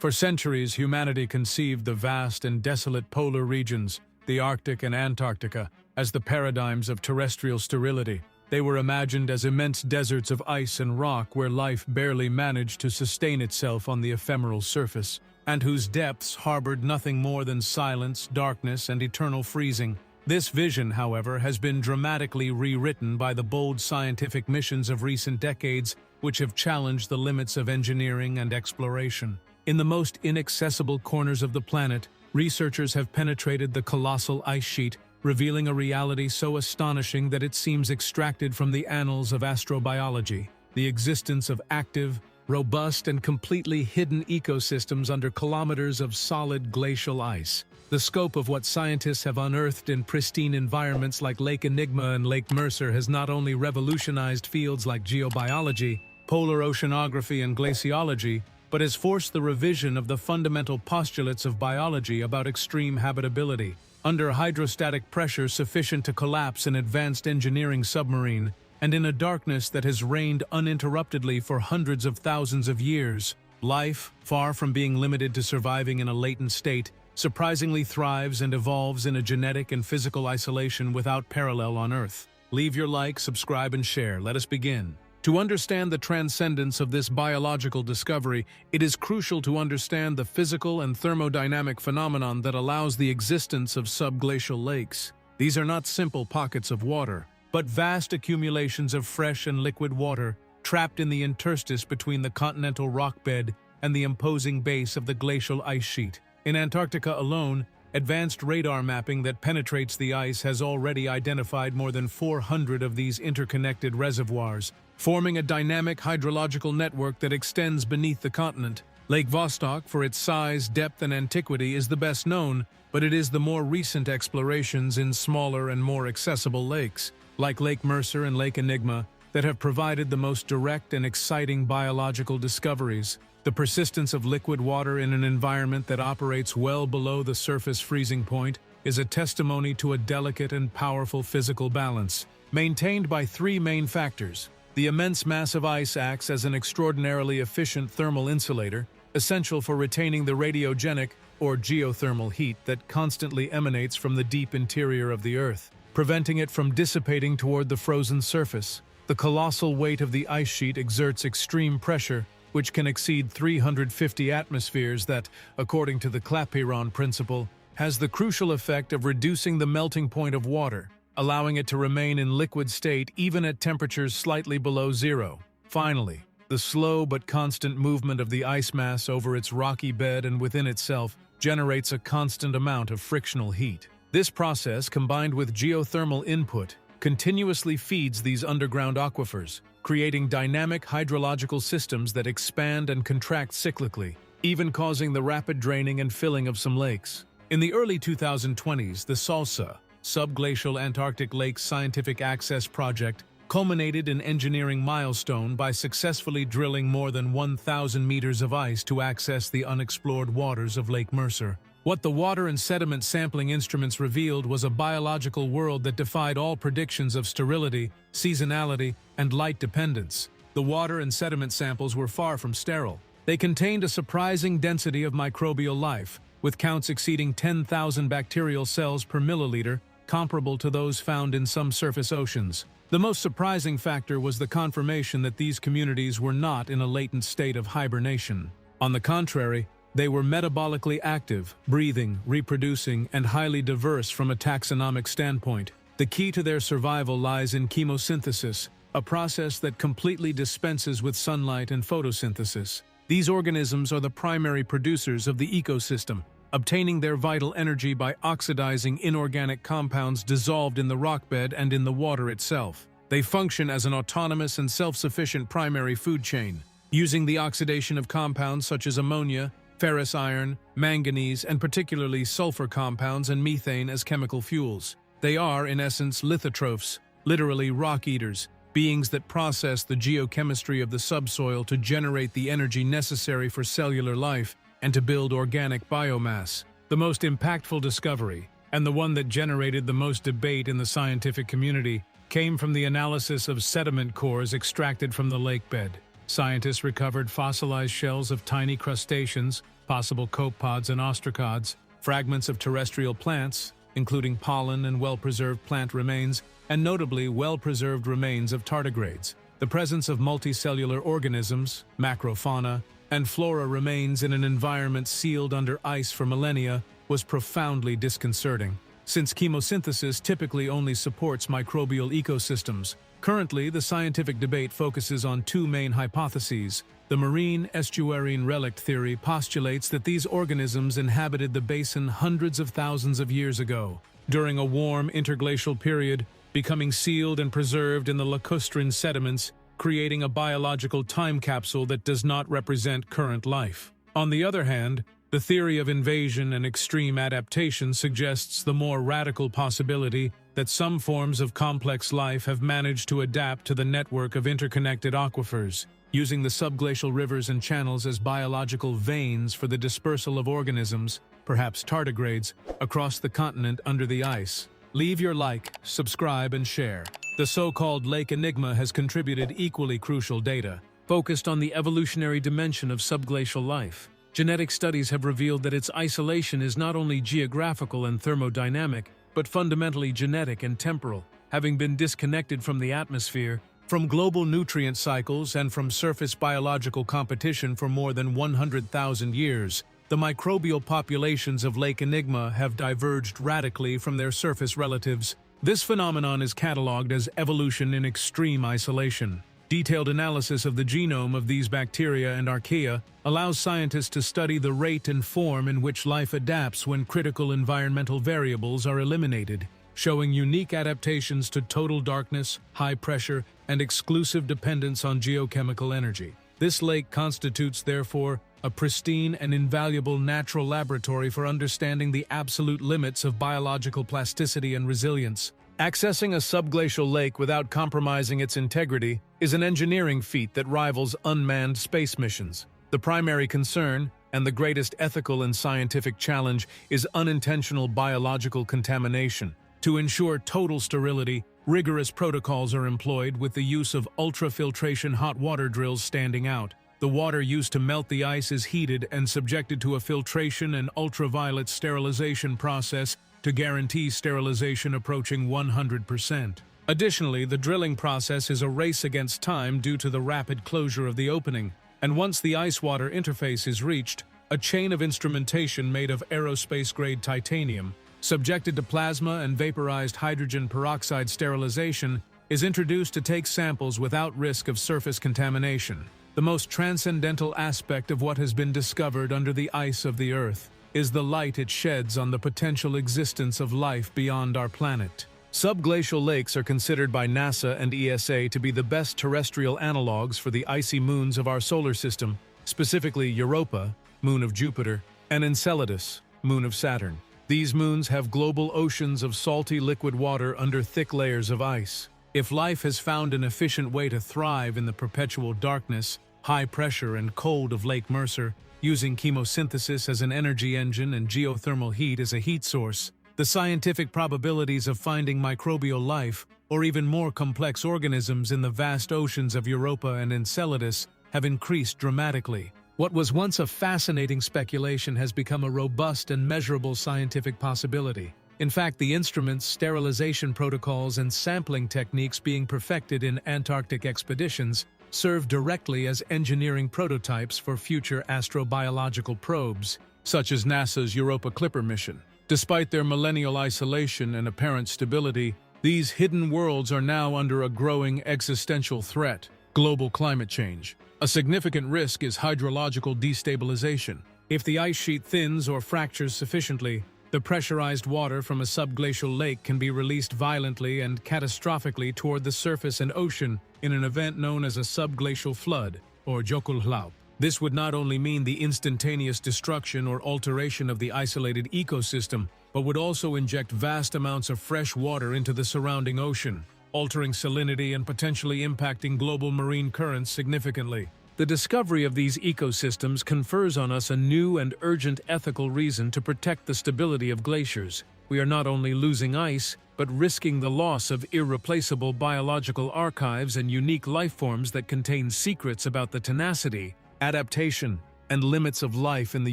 For centuries, humanity conceived the vast and desolate polar regions, the Arctic and Antarctica, as the paradigms of terrestrial sterility. They were imagined as immense deserts of ice and rock where life barely managed to sustain itself on the ephemeral surface, and whose depths harbored nothing more than silence, darkness, and eternal freezing. This vision, however, has been dramatically rewritten by the bold scientific missions of recent decades, which have challenged the limits of engineering and exploration. In the most inaccessible corners of the planet, researchers have penetrated the colossal ice sheet, revealing a reality so astonishing that it seems extracted from the annals of astrobiology: the existence of active, robust, and completely hidden ecosystems under kilometers of solid glacial ice. The scope of what scientists have unearthed in pristine environments like Lake Enigma and Lake Mercer has not only revolutionized fields like geobiology, polar oceanography, and glaciology, but has forced the revision of the fundamental postulates of biology about extreme habitability. Under hydrostatic pressure sufficient to collapse an advanced engineering submarine, and in a darkness that has reigned uninterruptedly for hundreds of thousands of years, life, far from being limited to surviving in a latent state, surprisingly thrives and evolves in a genetic and physical isolation without parallel on Earth. Leave your like, subscribe, and share. Let us begin. To understand the transcendence of this biological discovery, it is crucial to understand the physical and thermodynamic phenomenon that allows the existence of subglacial lakes. These are not simple pockets of water, but vast accumulations of fresh and liquid water trapped in the interstice between the continental rock bed and the imposing base of the glacial ice sheet. In Antarctica alone, advanced radar mapping that penetrates the ice has already identified more than 400 of these interconnected reservoirs, forming a dynamic hydrological network that extends beneath the continent. Lake Vostok, for its size, depth, and antiquity, is the best known, but it is the more recent explorations in smaller and more accessible lakes, like Lake Mercer and Lake Enigma, that have provided the most direct and exciting biological discoveries. The persistence of liquid water in an environment that operates well below the surface freezing point is a testimony to a delicate and powerful physical balance, maintained by three main factors. The immense mass of ice acts as an extraordinarily efficient thermal insulator, essential for retaining the radiogenic or geothermal heat that constantly emanates from the deep interior of the Earth, preventing it from dissipating toward the frozen surface. The colossal weight of the ice sheet exerts extreme pressure, which can exceed 350 atmospheres that, according to the Clapeyron principle, has the crucial effect of reducing the melting point of water, allowing it to remain in liquid state even at temperatures slightly below zero. Finally, the slow but constant movement of the ice mass over its rocky bed and within itself generates a constant amount of frictional heat. This process, combined with geothermal input, continuously feeds these underground aquifers, creating dynamic hydrological systems that expand and contract cyclically, even causing the rapid draining and filling of some lakes. In the early 2020s, the SALSA, Subglacial Antarctic Lakes Scientific Access Project, culminated in engineering milestone by successfully drilling more than 1,000 meters of ice to access the unexplored waters of Lake Mercer. What the water and sediment sampling instruments revealed was a biological world that defied all predictions of sterility, seasonality, and light dependence. The water and sediment samples were far from sterile. They contained a surprising density of microbial life, with counts exceeding 10,000 bacterial cells per milliliter, comparable to those found in some surface oceans. The most surprising factor was the confirmation that these communities were not in a latent state of hibernation. On the contrary, they were metabolically active, breathing, reproducing, and highly diverse from a taxonomic standpoint. The key to their survival lies in chemosynthesis, a process that completely dispenses with sunlight and photosynthesis. These organisms are the primary producers of the ecosystem, obtaining their vital energy by oxidizing inorganic compounds dissolved in the rockbed and in the water itself. They function as an autonomous and self-sufficient primary food chain, using the oxidation of compounds such as ammonia, ferrous iron, manganese, and particularly sulfur compounds and methane as chemical fuels. They are, in essence, lithotrophs, literally rock eaters, beings that process the geochemistry of the subsoil to generate the energy necessary for cellular life and to build organic biomass. The most impactful discovery, and the one that generated the most debate in the scientific community, came from the analysis of sediment cores extracted from the lake bed. Scientists recovered fossilized shells of tiny crustaceans, possible copepods and ostracods, fragments of terrestrial plants, including pollen and well-preserved plant remains, and notably well-preserved remains of tardigrades. The presence of multicellular organisms, macrofauna, and flora remains in an environment sealed under ice for millennia was profoundly disconcerting, since chemosynthesis typically only supports microbial ecosystems. Currently, the scientific debate focuses on two main hypotheses. The marine estuarine relic theory postulates that these organisms inhabited the basin hundreds of thousands of years ago, during a warm interglacial period, becoming sealed and preserved in the lacustrine sediments, creating a biological time capsule that does not represent current life. On the other hand, the theory of invasion and extreme adaptation suggests the more radical possibility that some forms of complex life have managed to adapt to the network of interconnected aquifers, using the subglacial rivers and channels as biological veins for the dispersal of organisms, perhaps tardigrades, across the continent under the ice. Leave your like, subscribe, and share. The so-called Lake Enigma has contributed equally crucial data, focused on the evolutionary dimension of subglacial life. Genetic studies have revealed that its isolation is not only geographical and thermodynamic, but fundamentally genetic and temporal, having been disconnected from the atmosphere, from global nutrient cycles, and from surface biological competition for more than 100,000 years. The microbial populations of Lake Enigma have diverged radically from their surface relatives. This phenomenon is catalogued as evolution in extreme isolation. Detailed analysis of the genome of these bacteria and archaea allows scientists to study the rate and form in which life adapts when critical environmental variables are eliminated, showing unique adaptations to total darkness, high pressure, and exclusive dependence on geochemical energy. This lake constitutes, therefore, a pristine and invaluable natural laboratory for understanding the absolute limits of biological plasticity and resilience. Accessing a subglacial lake without compromising its integrity is an engineering feat that rivals unmanned space missions. The primary concern, and the greatest ethical and scientific challenge, is unintentional biological contamination. To ensure total sterility, rigorous protocols are employed, with the use of ultrafiltration hot water drills standing out. The water used to melt the ice is heated and subjected to a filtration and ultraviolet sterilization process to guarantee sterilization approaching 100%. Additionally, the drilling process is a race against time due to the rapid closure of the opening, and once the ice-water interface is reached, a chain of instrumentation made of aerospace-grade titanium, subjected to plasma and vaporized hydrogen peroxide sterilization, is introduced to take samples without risk of surface contamination. The most transcendental aspect of what has been discovered under the ice of the Earth is the light it sheds on the potential existence of life beyond our planet. Subglacial lakes are considered by NASA and ESA to be the best terrestrial analogues for the icy moons of our solar system, specifically Europa, moon of Jupiter, and Enceladus, moon of Saturn. These moons have global oceans of salty liquid water under thick layers of ice. If life has found an efficient way to thrive in the perpetual darkness, high pressure, and cold of Lake Mercer, using chemosynthesis as an energy engine and geothermal heat as a heat source, the scientific probabilities of finding microbial life, or even more complex organisms in the vast oceans of Europa and Enceladus, have increased dramatically. What was once a fascinating speculation has become a robust and measurable scientific possibility. In fact, the instruments, sterilization protocols, and sampling techniques being perfected in Antarctic expeditions serve directly as engineering prototypes for future astrobiological probes, such as NASA's Europa Clipper mission. Despite their millennial isolation and apparent stability, these hidden worlds are now under a growing existential threat: global climate change. A significant risk is hydrological destabilization. If the ice sheet thins or fractures sufficiently, the pressurized water from a subglacial lake can be released violently and catastrophically toward the surface and ocean in an event known as a subglacial flood, or Jokulhlaup. This would not only mean the instantaneous destruction or alteration of the isolated ecosystem, but would also inject vast amounts of fresh water into the surrounding ocean, altering salinity and potentially impacting global marine currents significantly. The discovery of these ecosystems confers on us a new and urgent ethical reason to protect the stability of glaciers. We are not only losing ice, but risking the loss of irreplaceable biological archives and unique life forms that contain secrets about the tenacity, adaptation, and limits of life in the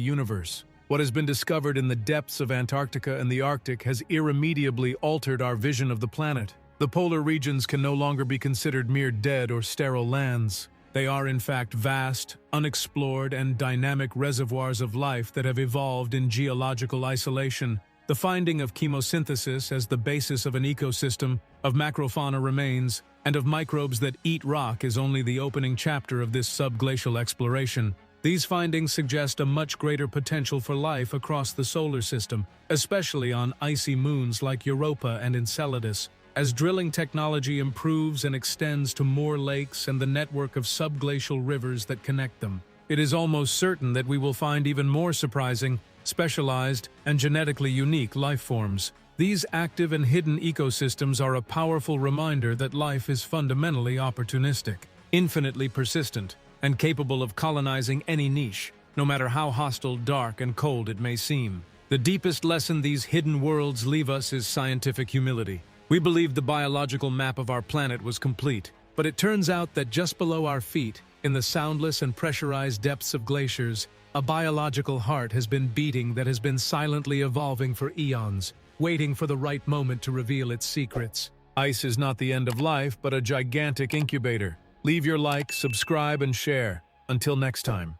universe. What has been discovered in the depths of Antarctica and the Arctic has irremediably altered our vision of the planet. The polar regions can no longer be considered mere dead or sterile lands. They are in fact vast, unexplored, and dynamic reservoirs of life that have evolved in geological isolation. The finding of chemosynthesis as the basis of an ecosystem, of macrofauna remains, and of microbes that eat rock is only the opening chapter of this subglacial exploration. These findings suggest a much greater potential for life across the solar system, especially on icy moons like Europa and Enceladus. As drilling technology improves and extends to more lakes and the network of subglacial rivers that connect them, it is almost certain that we will find even more surprising, specialized, and genetically unique life forms. These active and hidden ecosystems are a powerful reminder that life is fundamentally opportunistic, infinitely persistent, and capable of colonizing any niche, no matter how hostile, dark, and cold it may seem. The deepest lesson these hidden worlds leave us is scientific humility. We believed the biological map of our planet was complete, but it turns out that just below our feet, in the soundless and pressurized depths of glaciers, a biological heart has been beating that has been silently evolving for eons, waiting for the right moment to reveal its secrets. Ice is not the end of life, but a gigantic incubator. Leave your like, subscribe, and share. Until next time.